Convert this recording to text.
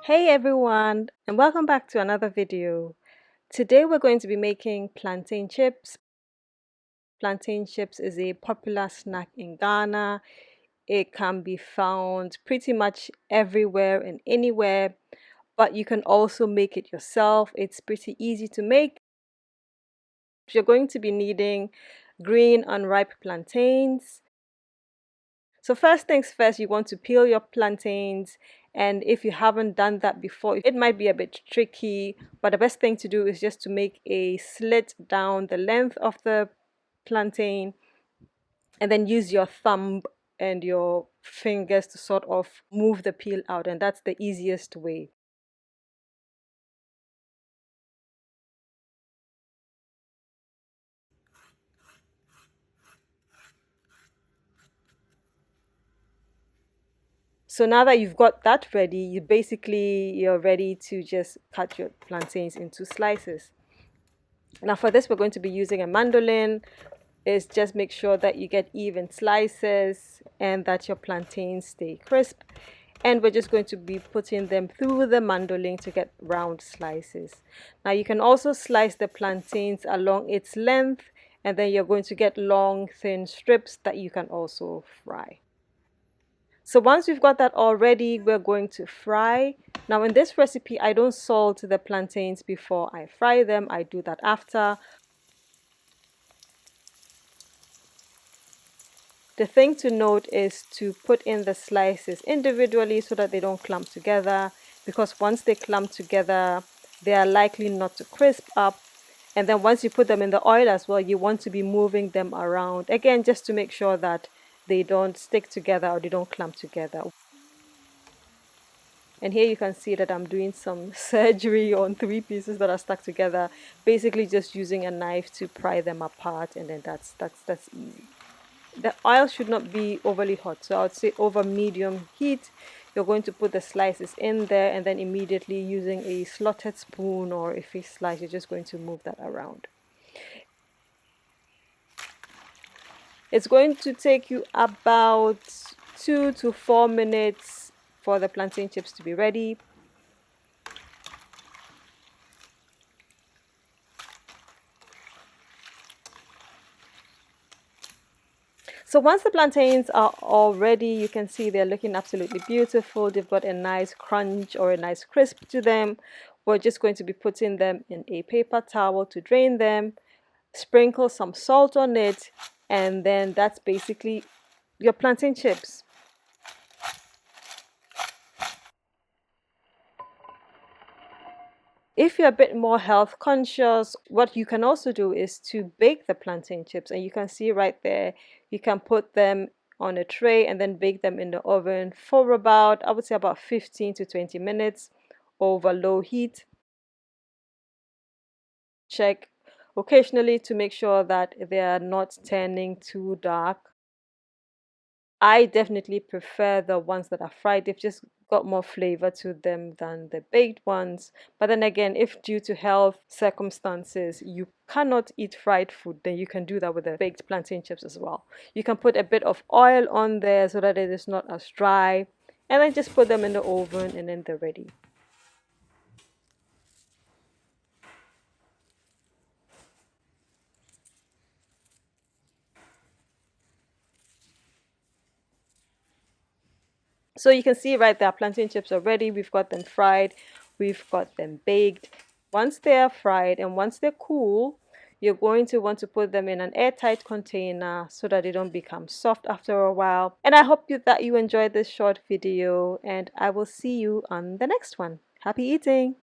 Hey everyone, and welcome back to another video. Today we're going to be making plantain chips. Plantain chips is a popular snack in Ghana. It can be found pretty much everywhere and anywhere, but you can also make it yourself. It's pretty easy to make. You're going to be needing green unripe plantains. So first things first, you want to peel your plantains, and if you haven't done that before, it might be a bit tricky, but the best thing to do is just to make a slit down the length of the plantain and then use your thumb and your fingers to sort of move the peel out, and that's the easiest way. So now that you've got that ready, you're ready to just cut your plantains into slices. Now for this, we're going to be using a mandolin. Is just make sure that you get even slices and that your plantains stay crisp. And we're just going to be putting them through the mandolin to get round slices. Now you can also slice the plantains along its length, and then you're going to get long thin strips that you can also fry. So once we've got that all ready, we're going to fry. Now in this recipe, I don't salt the plantains before I fry them. I do that after. The thing to note is to put in the slices individually so that they don't clump together, because once they clump together, they are likely not to crisp up. And then once you put them in the oil as well, you want to be moving them around, again, just to make sure that they don't stick together or they don't clump together. And here you can see that I'm doing some surgery on 3 pieces that are stuck together, basically just using a knife to pry them apart, and then that's easy. The oil should not be overly hot, so I would say over medium heat. You're going to put the slices in there, and then immediately using a slotted spoon or a fish slice, you're just going to move that around. It's going to take you about 2 to 4 minutes for the plantain chips to be ready. So once the plantains are all ready, you can see they're looking absolutely beautiful. They've got a nice crunch or a nice crisp to them. We're just going to be putting them in a paper towel to drain them, sprinkle some salt on it, and then that's basically your plantain chips. If you're a bit more health conscious, what you can also do is to bake the plantain chips, and you can see right there, you can put them on a tray and then bake them in the oven for about, I would say about 15 to 20 minutes over low heat. Check occasionally to make sure that they are not turning too dark. I definitely prefer the ones that are fried. They've just got more flavor to them than the baked ones. But then again, if due to health circumstances you cannot eat fried food, then you can do that with the baked plantain chips as well. You can put a bit of oil on there so that it is not as dry, and then just put them in the oven and then they're ready. So you can see right there, plantain chips are ready. We've got them fried, we've got them baked. Once they are fried and once they're cool, you're going to want to put them in an airtight container so that they don't become soft after a while. And I hope that you enjoyed this short video, and I will see you on the next one. Happy eating!